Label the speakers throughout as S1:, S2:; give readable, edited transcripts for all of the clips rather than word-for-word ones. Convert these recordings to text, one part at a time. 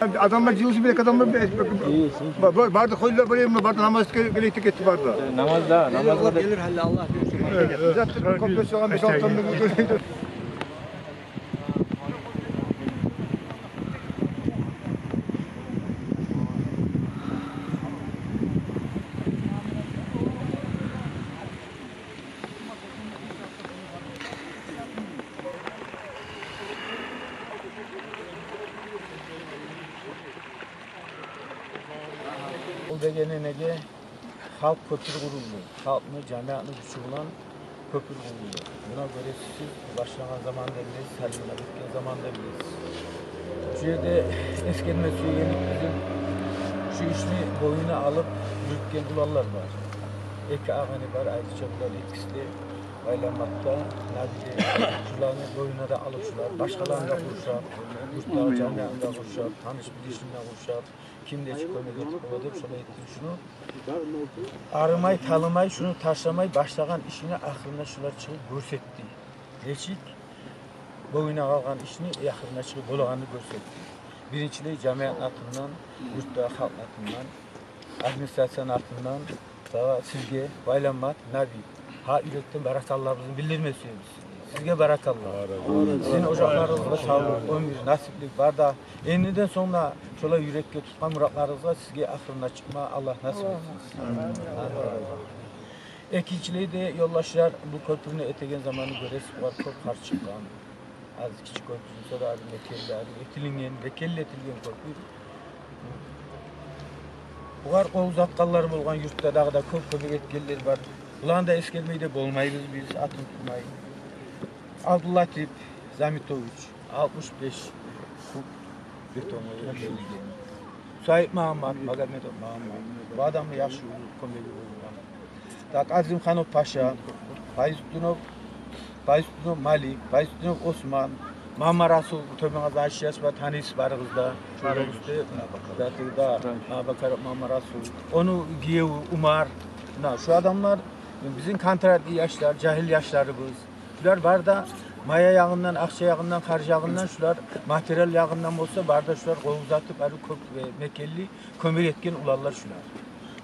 S1: Adamlar cihazı bile adamlar barda koydular buraya mı barda namaz gerekti gitti barda.
S2: Namazda
S3: Gelir halle Allah diyorsun.
S1: Zaten kompleks olan 5-6 tane
S2: bu degenenege halk köprü kuruldu. Halkını, camiatını güçlü bulan köprü kuruldu. Buna göre siz başlanan zamanda biliriz, halimle bittiği zamanda biliriz. Şu yerde eskermesi yenip bizim şu işini boyuna alıp yürütken bulanlar var. Eki ağani var, ayrıca bunlar etkisi de baylamakta, nadide şularını boyuna da alıp şular, başkalarında kurşak, yurtlar, camiatında kurşak, tanış bilişimde kurşak, kimde çıkıyor, getirip şuna ettim şunu. Arımay, talımay, şunu taşlamay, başlayan işini aklına şular çıkıp görsetti. Neçik, boyuna algan işini aklına çıkıp bolağını görsetti. Birinciliği camiat atından, yurtta halk atından, administrasyon atından, daha sizge, baylamat, nabi. Ha yürekten barakallarımızın bildirmesiyiz. Sizge barakallah. Sizin ocaklarınızda sağlık, ömür, nasiplik var da enliden sonra şöyle yürekle tutma muratlarınızla sizge aklına çıkma Allah nasip etsin. İkinciliği de yoldaşlar bu köprünü etegen zamanı göre var çok karşı çıkan. Az küçük köprüsün sonra abi vekelli etilgen köprü. Bu kadar Oğuz atkalları bolgan yurtta dağda köp etkenler var. Ulan da eskelmeyi bolmayız biz atın tutmayı. Abdüllatif Zamitoviç 65 kub betonu belirgen. Sahip Muhammed, Magomedov Muhammed. Bu adamı yaşlı komedi oldu. Tak Azim Hanov Paşa, Bayzdunov Malik, Bayzdunov Osman, Mama Rasul, Tömengaz'da Aşiyas ve Tanis varımızda. Zaten da bakar Mama Rasul. Onu Giyev, Umar. Şu adamlar bizim kontratlı yaşlar, cahil yaşlarımız. Şular barda maya yağından, akça yağından, karşı yağından, şular materyal yağından olsa barda şular kol uzatıp arı köp ve mekelli kömür etken ularlar şular.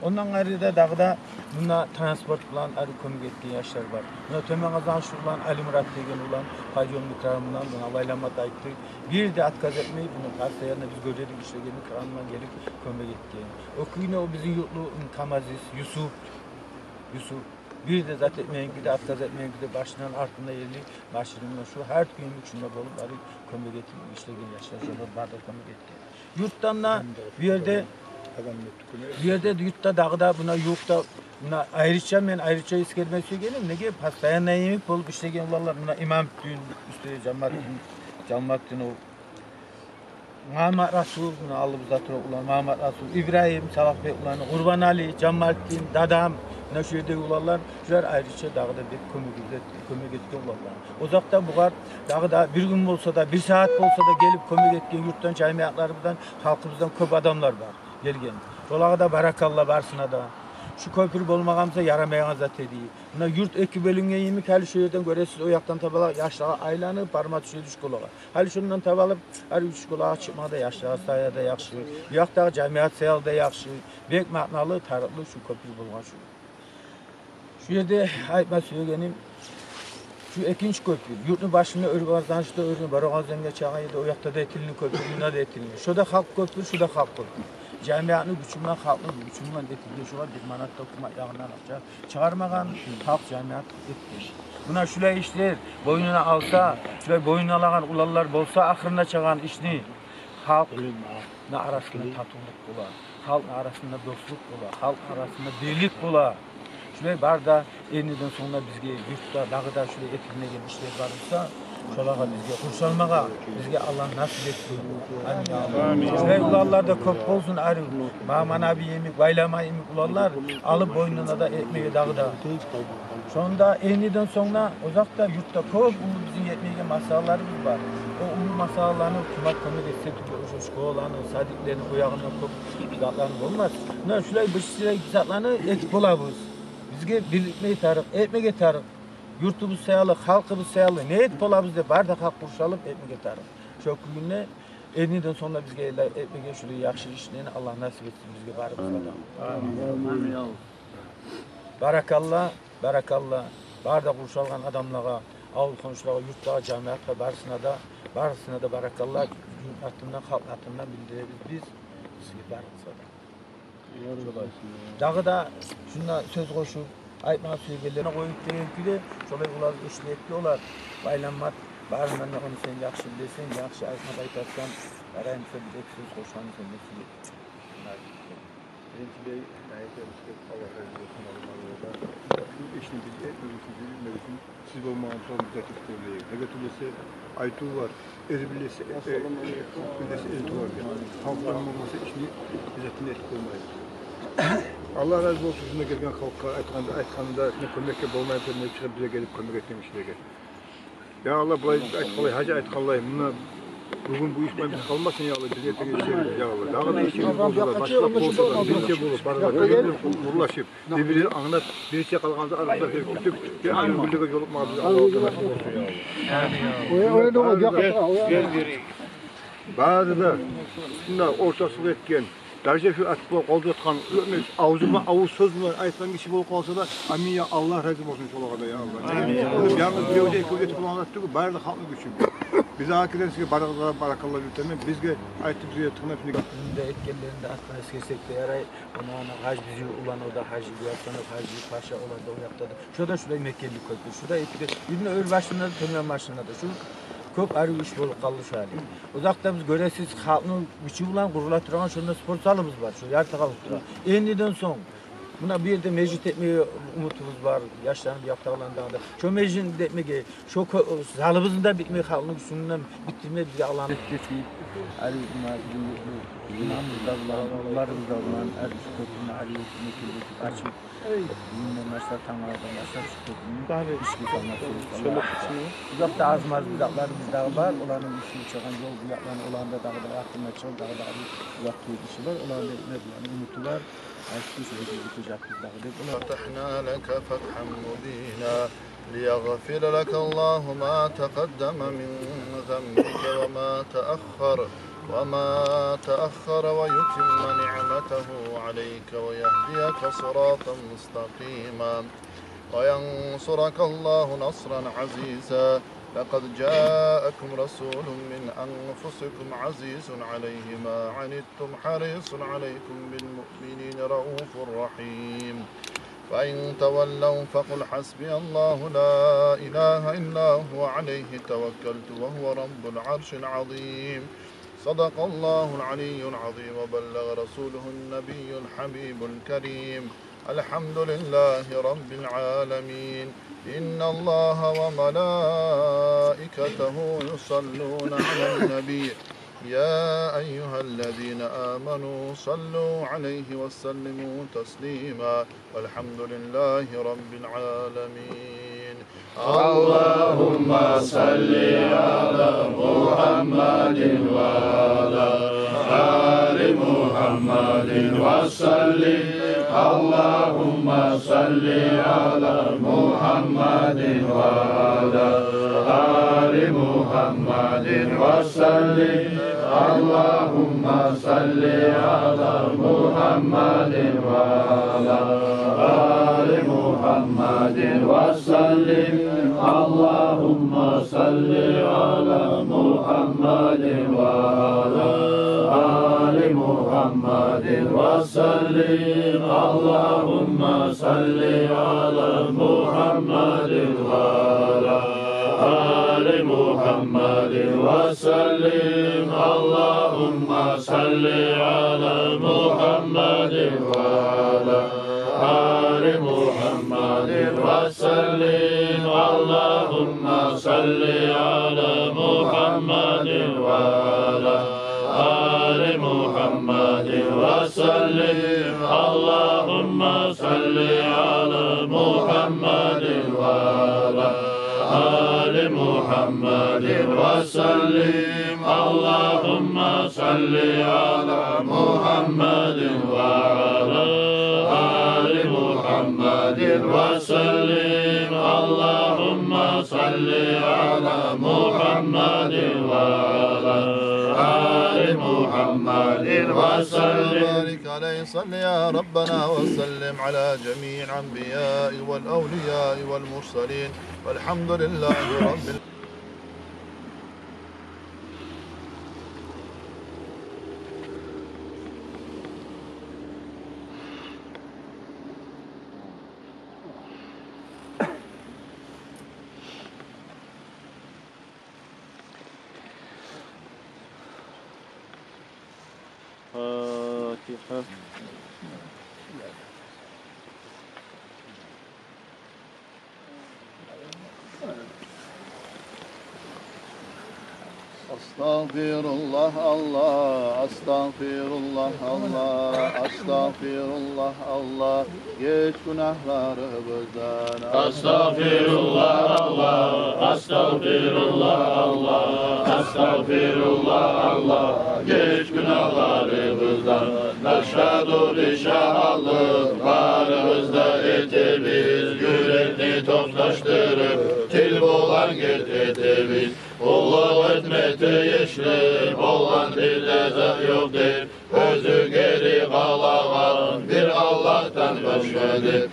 S2: Ondan ayrıca dağda buna transport bulan arı kömür etken yaşlar var. Buna Tömengaz'dan şurulan Ali Murat degen ulan Hacı Ömrü Kıramından buna baylamat ayıttı. Bir de atkaz etmeyi bunu karşılayana biz göredik işte gelin Kıramından gelip kömür etken. Okuyuna o bizim yurtlu Kamaziz, Yusuf. Bir de zaten etmeyen de atkaz etmeyen de başından ardında yerli başlığında şu her gün içinde bulup arı kömür getirmek işte gel yaşlar sonra bardak kömür getirmek. Yurttan da bir yerde yurtta dağda buna yurtta buna ayrıca iskelmesi gelim ne gibi pastayan yemek bulup işte gel ulanlar buna imam düğün üstüne Camattin o Muhammed Rasul buna alıp zatır ulan Muhammed Rasul İbrahim Savak Bey ulan Kurban Ali Camattin Dadam ne şöyle ulanlar şular ayrıca dağda bir kömür getken ulanlar. Uzakta bu kadar dağda bir gün olsa da bir saat olsa da gelip kömür getken yurttan camiatlarımızdan halkımızdan köp adamlar var gelgen. Şolağa da barakallah varsına da. Şu köprü bolmağamsa yaramayan zat ediyi. Buna yurt eki bölüngen yemek hali şu yerden göresiz o yaktan tabala yaşlığa aylanıp parma düşüyor düş kulağa. Hali şundan tabalıp her üç kulağa çıkmada yaşlığa sayada yakşı. Yakta camiat sayalda yakşı. Bek maknalı tarıklı şu köprü bolgan şu. Şu yerde aytma söyleyenim. Şu ikinci köprü. Yurtun başında örgazdanışta örgün barogazdan geçağıydı. O yakta da etilini köprü, buna da etilini. Şu da halk köprü, şu da halk köprü. Camiatını güçünden, halkını güçünden etildi. Şu var bir manat dokuma yağından akça. Çıkarmagan halk camiat etildi. Buna şöyle işler boynuna alsa, şöyle boynuna alan ulallar bolsa ahırına çağan işini halk arasında tatımlık bula, halk arasında dostluk bula, halk arasında birlik bula. Şöyle barda eniden sonra bizge yurtta, dağda şöyle etilmegen işler varsa şolağa bizge kurşalmağa, bizge Allah nasip etsin. Amin. Şöyle ulallarda köp olsun arı. Mama nabi yemek, baylama yemek ulallar alıp boynuna da ekmeğe dağda. Sonunda eniden sonra uzakta yurtta köp bizim yetmeygen masallarımız var. O ulu masallarını kumat kömür etse tüke şkolanı, sadiklerini, oyağını köp zatlarını olmaz. Bunlar şöyle bışçıya zatlarını ekip olabız. Bizge birlikmeyi tarık, etmege tarık. Yurtumuz sayalı, halkımız sayalı. Ne et olabız de bardak halk kurşalıp etmege tarık. Çok günle Eniden sonra bizge etmege şurada yaxşı işlerini Allah nasip etsin bizge barımızga. Amin. Barakallah, barakallah. Barda qurşalgan adamlara, avul konuşlara, yurtlara, camiatlara barısına da barakallah. Atından, halk atından bildiririz biz. Sizge barımızga. Dağı da şuna söz koşup, aytmağa söyleyenlerine koyup deyip de şolay ular işleyekli olar. Baylanmat, barından da onu sen yaxşı bilesen, yaxşı aytmağa aytarsan, barayımsa bir ek söz koşanı sen de size.
S1: Birinci Bey, Allah razı olsun. İşini biz etmediğimizi bilmediğimiz siz olmağın son müddetik söyleyin. Evet öyleyse Aytu var, Erbilesi, Eltu var. Halkların olmasa işini izzetini etki olmayız. Allah razı olsun sizinle gelgen halka aytkanında kömekle bulmayı çıkıp bize gelip kömek etmemişler. Ya Allah burayı aytkalay, hacı aytkalay. Bugün bu iş biz kalmasın ya Allah, biz ertene işleriz ya Allah. Daha da işimiz bozulur, başka bozulur, birçe bulup, barada uğurlaşıp, birbirini anlat, birçe kalkanızda arasında kütüp, bir aynı güldüğü yolup mağazı Allah'tan nasip olsun ya Allah. Öyle olacak. Bazı da, şunda ortasılık etken, darjefi atıp kolda atkan, ağzıma avuz söz mü aytkan kişi bulup kalsa da, amin ya Allah razı olsun çolağada ya Allah. Yalnız bir hoca iki hoca kullanattık ki, bari de halkı güçüm. Bize hakikaten size barakallah lütfen. Bizge aytıp bize tıkınıp şimdi.
S2: Bunda etkenlerinde aklına eskesek de yaray. Ona hac bizi ulan o da hacı bir yaptanıp hacı paşa olan da o yaptadı. Şurada şurayı Mekkeli koydu. Şurada etkide. Birine öl başında da tümden başında da. Şu köp arı iş bolup kaldı şu hali. Uzakta biz göresiz halkın biçi ulan kurulatıran şurada spor salımız var. Şu yarıta kalıp duran. Endiden son. Buna bir de meclis etmeye umutumuz var. Yaşlarını bir yapta olan dağda. Şu meclis etmeye, şu salımızın da bitmeye halkının üstünden bitirmeye bize Allah'ın ettiği. Ali imamımızda bulan, bunlarımızda bulan, Erbiş Köprü'nün Aliye'si Mekil'deki açıp dinle maçlar tanrılardan başlar şu köprünün işlik olması. Uzakta azmaz uzaklarımız dağı var. Olanın işi çıkan yol uzaklarının olan da dağda aklına çıkan dağda uzakta işi var. Olanın etme bulanın umutu var.
S4: فتحنا لك فتحا مبينا ليغفر لك الله ما تقدم من ذنبك وما تأخر ويتم نعمته عليك ويهديك صراطا مستقيما وينصرك الله نصرا عزيزا لقد جاءكم رسول من أنفسكم عزيز عليه ما عنتم حريص عليكم بالمؤمنين رؤوف رحيم فإن تولوا فقل حسبي الله لا إله إلا هو عليه توكلت وهو رب العرش العظيم صدق الله العلي العظيم وبلغ رسوله النبي الحبيب الكريم الحمد لله رب العالمين إن الله وملائكته يصلون على النبي يا أيها الذين آمنوا صلوا عليه وسلموا تسليما والحمد لله رب العالمين
S5: اللهم صل على محمد وعلى آل محمد وسلم اللهم صل على محمد وعلى آل محمد وسلم اللهم صل على محمد وعلى آل محمد وسلم اللهم صل على محمد وعلى آل محمد وسلم اللهم صل على محمد وعلى آل محمد وسلم اللهم صل على محمد وعلى آل محمد وسلم اللهم صل على محمد وعلى آل محمد وسلم اللهم صل على محمد وعلى آل محمد وسلم اللهم صل على محمد وعلى آل محمد وسلم اللهم صل على محمد وعلى آل محمد وسلم
S4: وبارك عليه صل يا ربنا وسلم على جميع الأنبياء والأولياء والمرسلين والحمد لله رب العالمين. Estağfirullah Allah, estağfirullah Allah, estağfirullah Allah, geç günahlarımızdan.
S5: Estağfirullah Allah, estağfirullah Allah, estağfirullah Allah, geç günahlarımızdan. Neşhedü bi şahlık varımızda etimiz, yürekli toplaştırıp til boğan getirtimiz. Ulu etmeti yeşil, olan dilde zat yoktur. Özü geri kalan bir Allah'tan başkadır.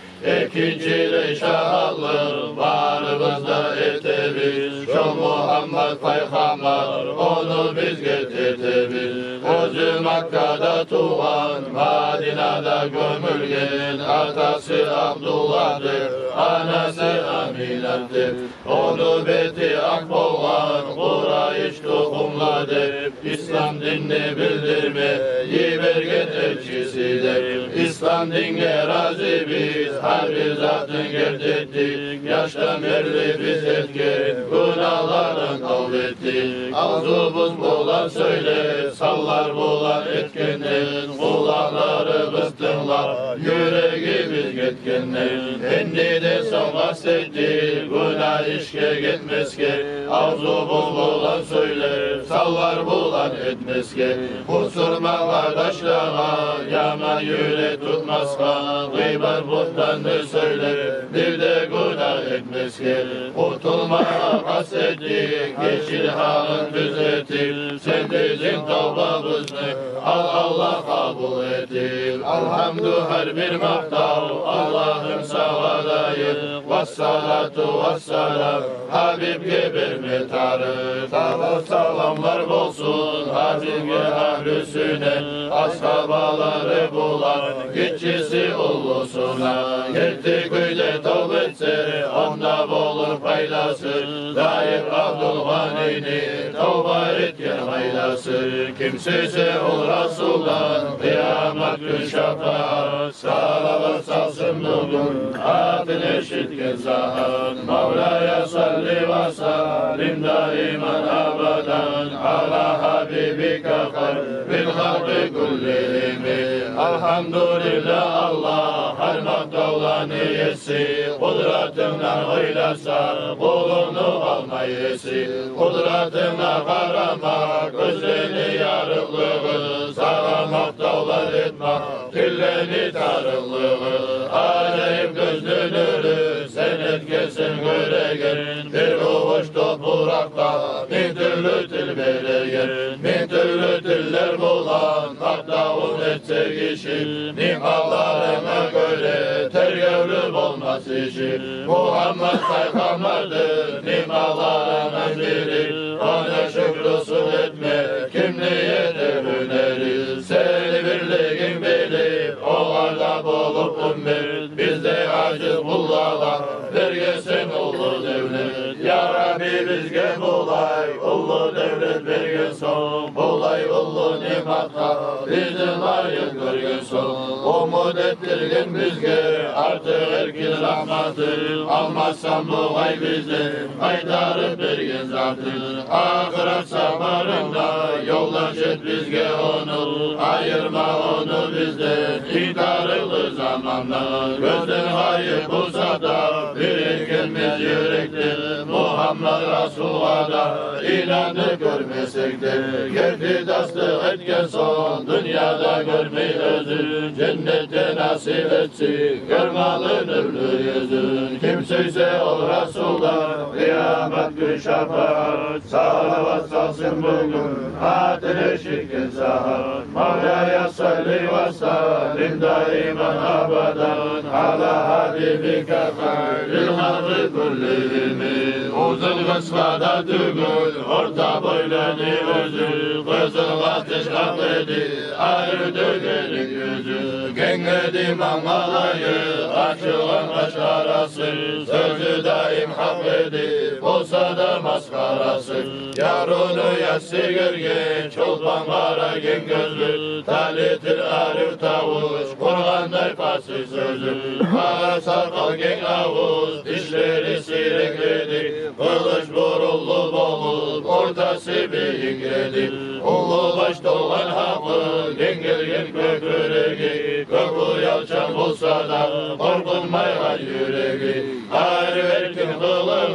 S5: İkincili şahlık varımızda etimiz. Şu Muhammed Peygamber, onu biz getirtimiz. Özü Mekke'de tuğan, Medine'de gömülgen. Atası Abdullah'dır, anası Amine'dir. Onu beti akboğan, Kureyş tohumladır. İslam dinini bildirmeyi vergen elçisidir. İslam dinine razı biz, her bir zatın getirdik. Yaştan beri biz etkin, günahların kavvettik. Ağzımız bulan söyle, sallar bulan etkinlik. Kulakları bıstınlar, yüreğimiz yetkinlik. Şimdi de son bahsetti, günah işke gitmez ki. Ağzımız bulan söyle, sallar bulan etmez ki. Kusurma kardeşlama, yama yüre tutmaz ka. Gıybet buhtanı söyle, bir de günah etmez ki. Kurtulmaya kastettik, yeşil halın düzeltir. Sen bizim tavbamızı al Allah kabul etir. Alhamdü her bir maktav, Allah'ım sana layık. Vessalatu vesselam, Habib geber metarı. Salat salamlar olsun, Habib'e ahlüsüne. Ashabaları bulan, gitçisi ulusuna. Gitti köyde tövbetse, onda bulur faydası. Layık Abdülgani'ni, tövbe etken haylası. Kimsesi ol Resul'dan, kıyamet gün şafaat. Salavat salsın bugün, adın eşitken sahat. Mevla'ya salli ve sallim daiman abadan. Ala habibika bil halkı kullihim. Elhamdülillah Allah, her maktalanı yesi. Kudretimden oylasa, kulunu almayesi. Kudretimden karamak, gözlerini yarıklığı. Sağa maktavlar etmek, dilleni tarıklığı. Acayip gözlülürü, sen etkesin göregen. Bir uvuş toprakta, bin türlü til veregen. Bin türlü diller bulan, hatta etse kişi. Nimalarına göre tergevlü olmaz işi. Muhammed Peygamber'dir, nimalarına biri. Ona şükrusul etme, kimliğe de hüneri. Seni birliğin bilip, o arda bulup ümmet. Bizde aciz kullarla, vergesin ulu devlet. Ya Rabbi bizge bulay, ulu devlet vergesin. Bulay ulu nimatka, bizi layık görgesin. Umut ettirgin bizge, artık erkin rahmatı. Almazsan bu gay bizi, kaytarıp vergin zatı. Ahiret safarında, yoldaş et bizge onu. Ayırma onu bizden, inkarılı zamanda. Gözden hayır bulsa da, birikimiz yürektir. Muhammed Muhammed Resul'a da inandık görmesek de geldi tasdik etken son dünyada görmeyi özün cennette nasip etsin görmalı nurlu yüzün kimseyse ol Resul'dan kıyamet gün şefaat salavat salsın bugün hatine şirkin sahat Mevla'ya salli ve sallim daimen abadan ala habibike hayril halkı kullihimi uzun kısmada tügül orta boylanı özü kızıl ateş akledi ayrı dögelik yüzü gengedi mangalayı açılan kaş arası sözü daim hak edip olsa da maskarası yarını yassı gölge çolpan kara gen gözlü talitir arif tavuş Kur'an'da fasih sözü kara sakal gen avuz dişleri sirekledi kılıç burullu bolup ortası beyikledi ulu baş dolan hakkı gengelgen köküregi kökü yalçan olsa da korkulmayan yüreği her verkin kılığı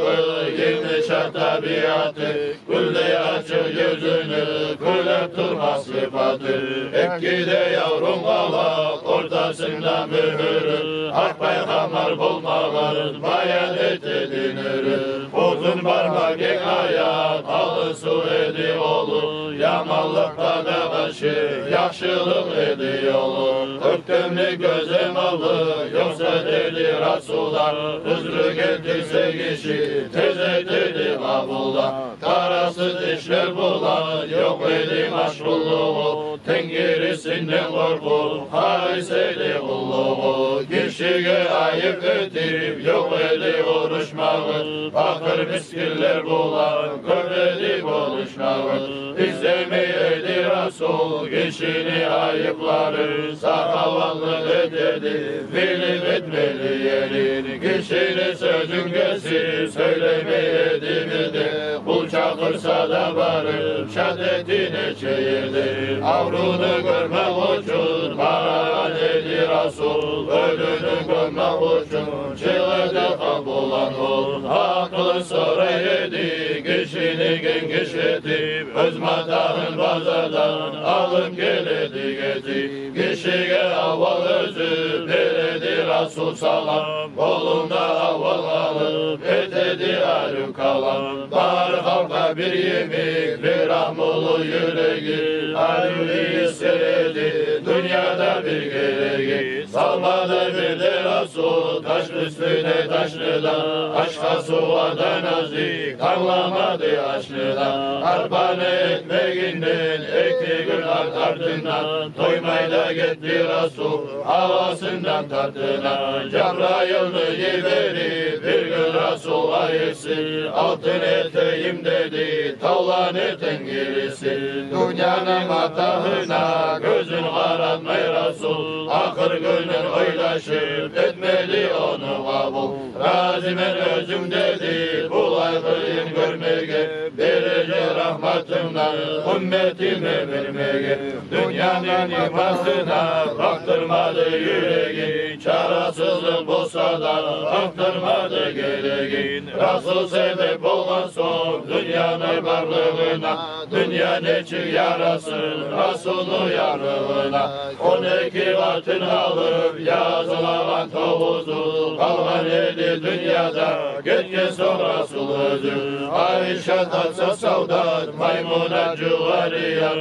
S5: yeni şart tabiatı gülle açık yüzünü gülüp durmaz sıfatı ekkide yavrum kalak ortasında mühürü hak peygamber bulmağın bayan etedinürü uzun parmak ek hayat alı su edi olur yamanlıkta da başı yakşılık edi yolu öptümlü gözüm aldı yoksa dedi Resulullah hızrı getirse kişi teze dedi kabulda tarasız işler bulan yok edi maşgulluğu tengirisinden korku hayseydi kulluğu kişiye ayıp edip yok edi uğraşmağı bakır miskiller bulan görmedi konuşmağı İzlemeydi Resul kişini ayıpları sakavallık ededi bilip etmeli yerini kişinin sözün gelsin söylemeydi bildi kul çakırsa da varıp şeddetine çeyirdi avrunu görmek için paran edi Resul ölünü görmek için çığlığı kabulan ol aklı sonra yedi kişini gengiş edip öz matahın pazardan alıp geledi getir kişiye avval özü veredi Resul salam kolunda avval alıp etedi alüm kalan var halka bir yemek bir rahmulu yüreği alüli hissededi dünyada bir gereği salmadı bir de Resul taş üstüne taşlıdan aşka suvadan nazik kanlamadı aşlıdan arpanı ekmeğinden ekti gün ardından doymayla gitti Resul havasından tattına Cebrail'ı yiveri bir gün Resul ayısı altın eteyim dedi tavlan eten gerisi dünyanın matahına gözün karartmay Resul akır günün oylaşıp etmedi onu kabul razimen özüm dedi bu aykırıyım görmeye verici rahmatımdan ümmetime vermeye dünyanın ifasına baktırmadı yüreği çarasızlık bulsa da baktırmadı gereği Resul sebep olan son dünyanın varlığına dünya neçik yarasın Resul'un yarlığına 12 vatın alıp yazılan tovuzu kalman edi dünyada gitken sonra Resul özü Ayşe tatsa savdat maymuna cüvariyat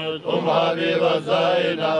S5: Habiba Zayna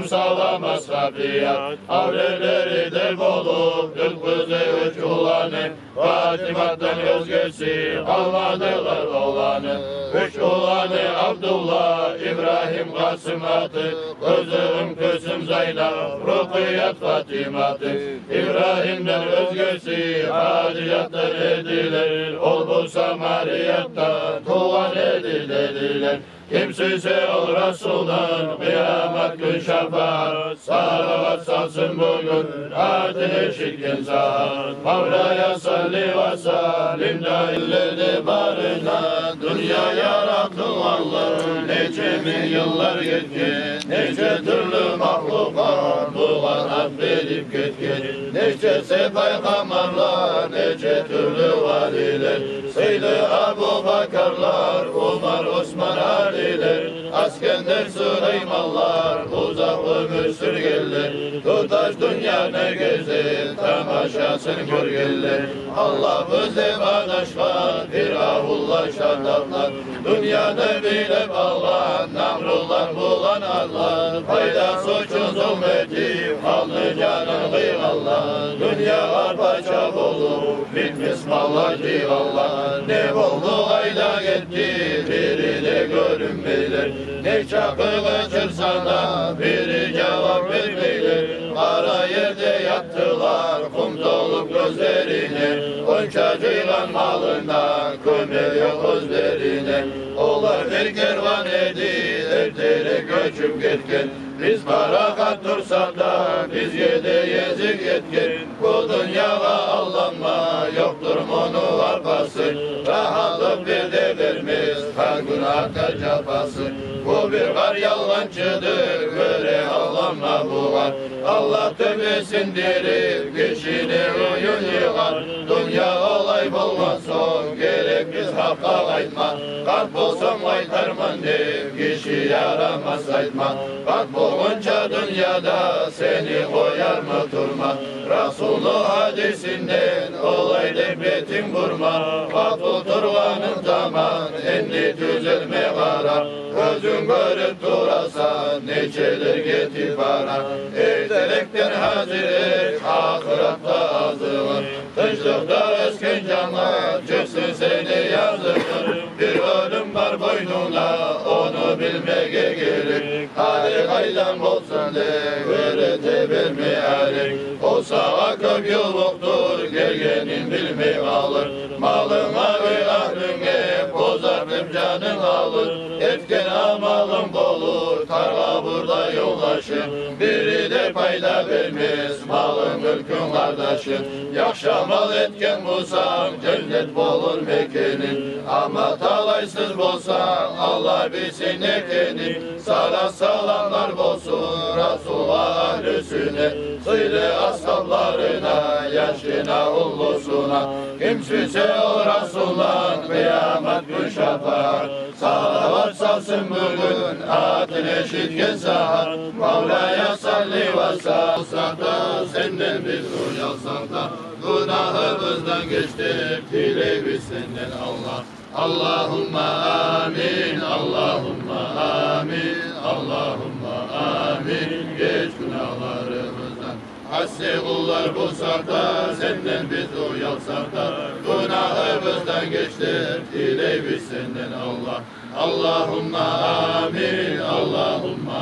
S5: Salama Safiyat Avreleri de bolup dün kızı üç ulanı Fatima'dan özgesi kalmadılar olanı Üç ulanı Abdullah İbrahim Kasım atı Kızım kızım Zeynep Rukiyat Fatimatı İbrahim'den özgesi Hadiyatlar edilir Ol bu Samariyat'ta tuğan edilir Kimsese ol Resul'dan kıyamet gün şefaat salavat salsın bugün adine şirkin saat Mevla'ya salli ve sallim dailledi barına dünya yarattın Allah'ım nece bin yıllar geçkin nece türlü mahlukat bulan affedip geçkin nece peygamberler nece türlü valiler Seyli Abu Bakarlar, Umar, Osman, Aliler, Askender, Süleymanlar, uzak ömür sürgeller. Tutaş dünya ne güzel, tamaşasını görgeller. Allah bize bağdaşlar, Firavullah şadaplar. Dünyada bile bağlan, Namrullah bulan Allah. Fayda suçun zulmeti, mallı canın kıymallah. Dünya arpaça olur, bitmiş mallar civallah. Ne oldu ayda gitti, biri de görünmeyler. Ne çakı kaçırsan da, biri cevap vermeyler. Kara yerde yattılar, kum dolup gözlerine. Onca ceylan malından, kömeliyor gözlerine. Onlar bir kervan edi, ertere göçüp gitken. Biz barakat dursak da, biz yedi yezik yetken. Bu dünyaya aldanma, yoktur onun arpası. Rahatlık bir de vermez, her gün artar cafası. Bu bir kar yalancıdır, böyle aldanma buğar. Allah tövbesindirip, kişini oyun yıkar. Dünya olay bulmasın, gerek biz hakka kaytma. Kalp olsam kaytarman deyip, kişi yaramaz saytma. Bak bulunca dünyada, seni koyar mı durma. Resulullah hadisinden, olay devletin vurma. Vakfı turvanın zaman, enli düzelme kara. Gözün görüp durasan, neçeler getir bana. Ertelekten hazır et, ahiratta hazırlar. Kışlıkta esken canlar, çıksın seni yazılır. Bir ölüm var boynuna, onu bilmeye gerek. Hadi kaydan olsun de, öğrete vermeyerek. Olsa akıl yoluktur, gelgenin bilmeyi alır. Malına ve ahlüne, bozardım canın alır. Etken amalın olur, tarla burada yoldaşın. Biri de payda vermez, malın mülkün kardeşin. Yakşa mal etken bulsan, cennet bulur mekenin. Ama talaysız bulsan, Allah bilsin ekenin. Sala salamlar bulsun, Resulullah ahlüsüne. Sıyrı ashablarına, yaşına ullusuna. Kimsüse o Resulullah, kıyamet gün şafak. Salavat salsın bugün, atin eşitken saat. Mevla'ya salli ve salsak da, senden biz uyalsak da. Günahımızdan geçtik, dile biz senden Allah. Allahumma amin, Allahumma amin, Allahumma amin. Geç günahlarımızdan. Hassi kullar bulsak da, senden biz uyalsak da. Günahımızdan geçtik, dile biz senden Allah. Allahumma amin, Allahumma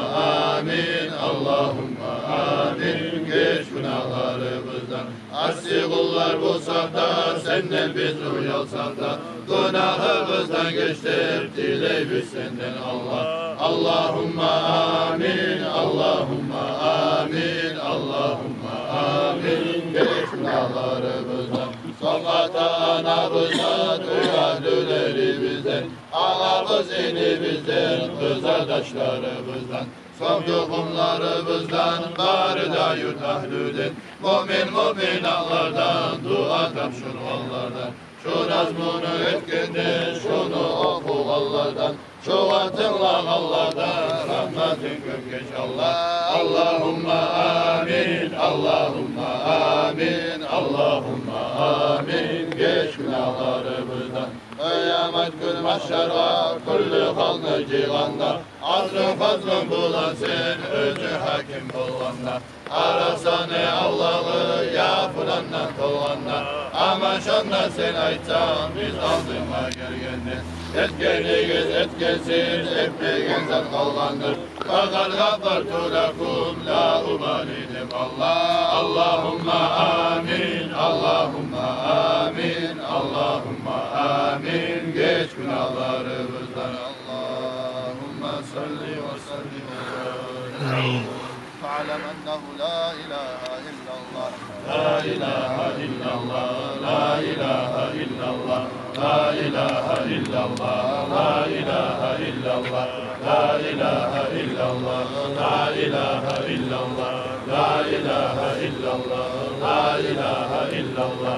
S5: amin, Allahumma amin. Geç günahlarımızdan. Hassi kullar bulsak da, senden biz uyalsak da. Günahımızdan geçtik, dile biz senden Allah. Allahumma amin, Allahumma amin, Allahumma amin. Geç günahlarımızdan. Sokakta anamızdan, üyahlüleri bizden. Ağamız inimizden, kız kardeşlerimizden. Son yukumlarımızdan, bari da yurt ahlüden. Mümin ağlardan, dua tapşır onlardan. Şu nazmunu etkinde, şunu oku Allah'tan. Şu atınla Allah'tan, rahmetin gökgeç Allah. Allahumma amin, Allahumma amin, Allahumma amin. Geç günahlarımızdan. Kıyamet gün mahşer var, kullu halkı cihanda. Azrın fazlın bulan sen, özü hakim bulanda. Arasane Allah'ı ya filandan kolanda. Ama şanla sen aytsan, biz aldıma gergenden. Etkeniyiz etkensiz, etmeyen zat kalgandır. Fakat gafartu lekum, la ubalidim Allah. Allahumma amin, Allahumma amin, Allahumma amin. Geç günahlarımızdan Allahumma salli ve sellim. فاعلم أنه لا إله إلا الله لا إله إلا الله لا إله إلا الله لا إله إلا الله لا إله إلا الله لا إله إلا الله لا إله إلا الله لا إله إلا الله لا إله إلا الله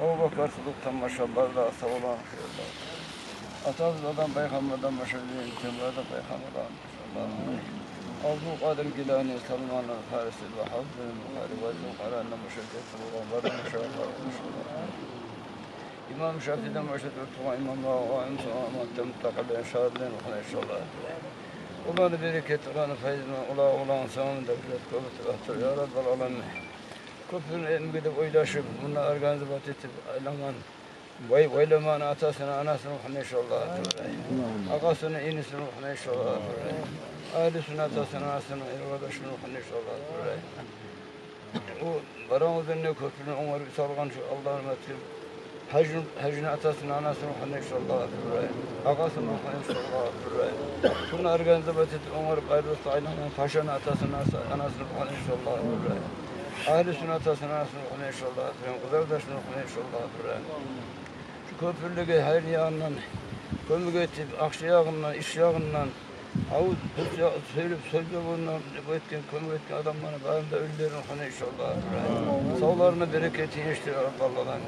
S6: Abu Bakar Sıdık'tan maşallah da sağ olan. Atamız adam Peygamber'den maşallah. Cemre'de Peygamber'den maşallah. Abdul Kadir Gilani, Salman'ın Farisi ve Hafız'ın Bukhari ve Zülkara'nın maşallah. Sallallahu maşallah. İmam Şafii'den maşallah. Tuğan İmam'a ve İmam'a temtakabı inşaatlarını inşallah. Ulanı bereket, ulanı feyzine, ulan sağında bilet kuvvet ve ahtır. Ya Rabbal Alemin. Köprünün elini gidip oylaşıp, bununla organizabat etip, aylaman, vaylaman atasına, anasını ruhuna inşallah. Akasını, inisini ruhuna inşallah. Ailesini, atasını, anasını, arkadaşını ruhuna inşallah. O baramızın ne köprünün onları salgan şu Allah'ın metri. Hacın atasını, anasını ruhuna inşallah. Akasını ruhuna inşallah. Bunu organizabat etip, onları ayrılıkta aylaman, paşanın atasını, anasını ruhuna inşallah. Ailesinin atasının anasını ruhuna inşallah. Kızardaşının ruhuna inşallah. Şu köprülüğü her yağından, kömük etip, akşı yağından, iş yağından, avut, söyleyip bundan etken, kömük etken adamların bağında ölülerin ruhuna inşallah. Sağlarına bereketi inştir Allah'tan.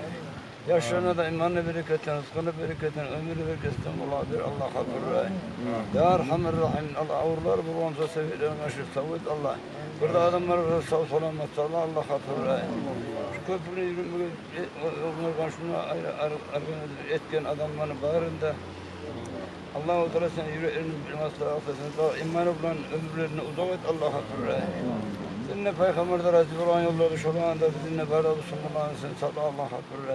S6: Yaşlarına da imanla bereketten, rızkına bereketten, ömrü bereketten olabilir Allah kabul. Ya Erhamer Rahim, Allah avurlar bulunca seviyelerine aşır savut Allah. Burada adamlar sağ solamaz Allah kabul. Şu köprünü yürümek, onlardan şunu etken adamların bağrında Allah-u Teala sen yüreğlerini bilmezse affetsin. İman olan ömürlerini uzak et Allah kabul. Seninle Peygamber'de razı olan yolları şu anda bizimle beraber Allah'ın sen sallallahu aleyhi ve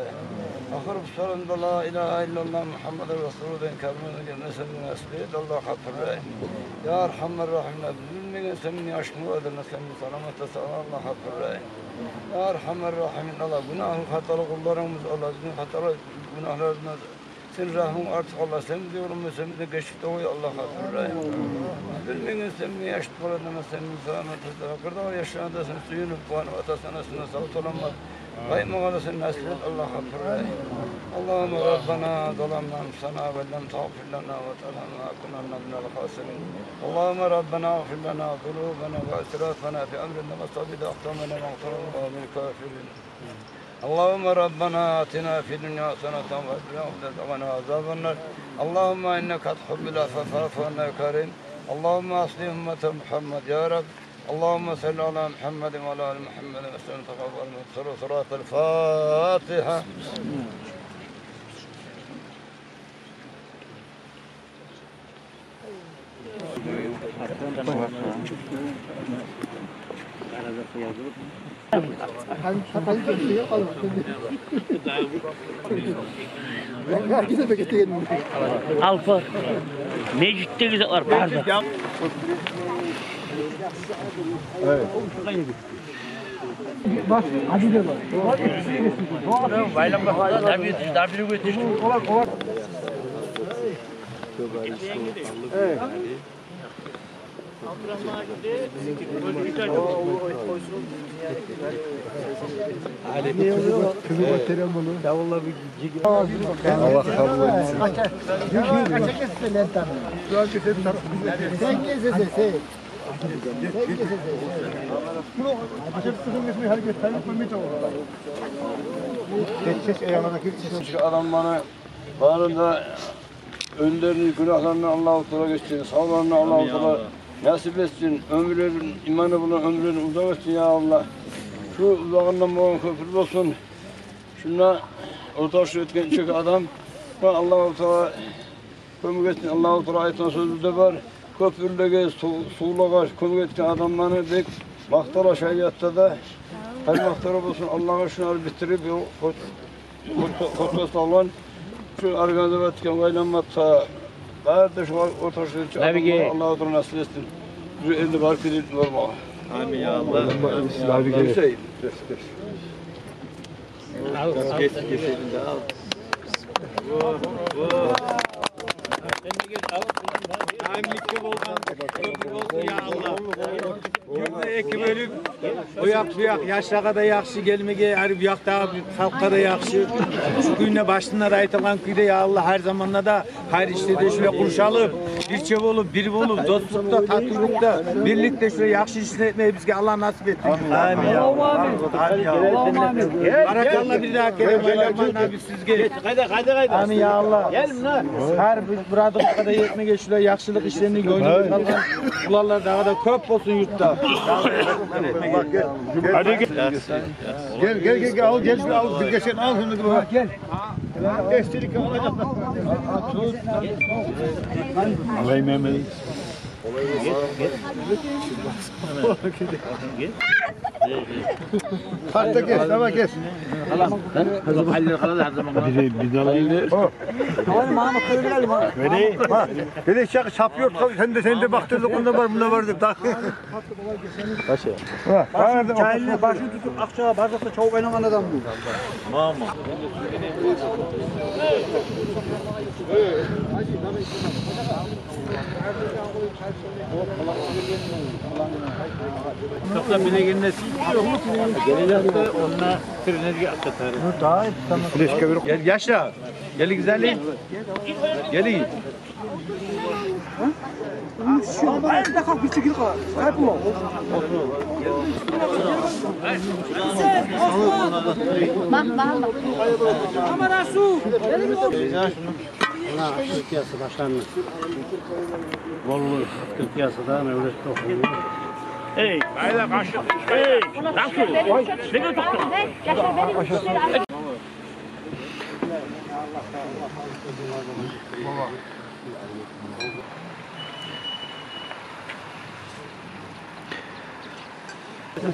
S6: Ahir bu sorunda la ilahe illallah Muhammed Resulü'den kavmine gelmesi nasip Allah hatırla. Ya Erhamer Rahim bizimle senin aşkını ödene senin salamete Allah hatırla. Ya Erhamer Rahim Allah günahı hatalı kullarımız Allah bizim hatalı günahlarımız sen rahmin artık Allah sen diyorum ve sen de geçti o Allah hatırla. Bilmeyin sen mi yaşlı kalanına sen mi zahmet eder. Kırda yaşlandı sen suyunu puan atasına sağ olamaz. Kaymağı sen nasip et Allah hatırla. Allahümme Rabbana zalamna sana ve lem tağfir lana ve talana kunanna minel khasirin. Allahümme Rabbana ağfir lana zulubana ve israfana fi emrina ve sabida aktamana ve aktarana min kafirin. اللهم ربنا آتنا في الدنيا حسنة وفي الآخرة حسنة وعذاب النار اللهم إنك تحب العفو فاعف عنا يا كريم اللهم أصلح أمة محمد يا رب اللهم صل على محمد وعلى آل محمد وسلم تقبل من صلاة الفاتحة
S3: Herkese bekete gelin.
S7: Alfa. Mecit'te güzel var. Pardon.
S1: Evet.
S3: Bak hadi de bak.
S7: Bayram bakmadan darbe götürdüm.
S3: Evet.
S1: Allah kabul etsin.
S6: Şu adamları bağrında önlerini, günahlarını Allah-u Teala geçsin, sağlarını Allah-u Teala nasip etsin, ömürlerin, imanı bulan ömürlerini uzak etsin ya Allah. Şu uzağından boğan köprü olsun, şuna ortaş etken çık adam, Allah-u Teala kömür etsin, Allah-u Teala ayetine sözü de var. Köprülüğe, suğlağa kömür etken adamlarını bek, mahtara şeriatta da her mahtara olsun, Allah'a şunları bitirip, kutbası olan, şu organize etken vaylanmakta, kardeş var, ortaş etken adamları Allah-u Teala nasip etsin. Şu elini bark edin, normal.
S5: Amin ya Allah.
S1: Abi gelin.
S5: Geç elinde al. Hem mikro oldu ya Allah. Yurda ekip ölüp
S2: O yak bu yak yaşlığa da yaxşı gelmege her bu yakta halka da yaxşı. Şu günne başında da aytılan kıyda ya Allah her zamanla da hayır işte de şöyle kuruşalıp birçe olup bir olup dostlukta tatlılıkta birlikte şöyle yaxşı işletmeyi bizge Allah nasip etsin. Amin ya. Amin. Barakallah bir daha kere bayramdan abi sizge. Haydi. Amin ya Allah. Gelin lan. Her burada bu kadar yetmege şöyle yaxşılık işlerini gördük kalgan. Ularlar daha da köp olsun yurtta.
S1: Hadi gel al bir geçen al bunu gel. Esterik alacaklar. Alayım Mehmet. Parkta kes, tamam kes. Bir dalayım.
S3: Tamam Mahmut kırılalım ha.
S1: Böyle çapıyor, sen de baktırdık onda var, bunda vardı.
S3: Çayını başını tutup akçağa bardakta çabuk oynaman adam bu.
S2: Çok da bile gelmez. Gelecekte onunla trenize akatar.
S3: Daha iyi tamam.
S2: Gel yaşa. Gel güzelliğim. Gelin.
S3: Hayır bir dakika bir çekil kal. Hep bu.
S8: Bak.
S3: Kamera su.
S7: Türkiye'si başlanmış. Bolu Türkiye'si'den öyle topluluğu. Hey, hayla kaşık. Hey, nasıl? Ne kadar tuttun?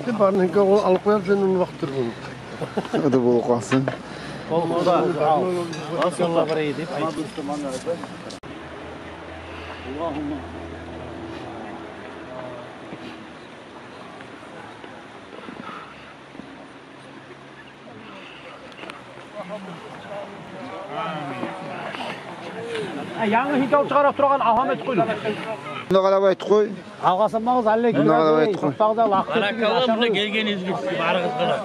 S3: Sen barınca o alıp koyarsın onu vakttir bunu.
S9: O da bol kalsın.
S2: Olmadı. Nasıl yolla buraya gidip?
S3: Yanı hikaye çıkarak duran Ahmet koydu.
S9: Bunda kalabayt koy.
S3: Ağasın mağaz halle
S9: Bunda kalabayt koy.
S3: Çok fazla vakti.
S7: Barakallah buna gelgen izlik. Barıkız kılar.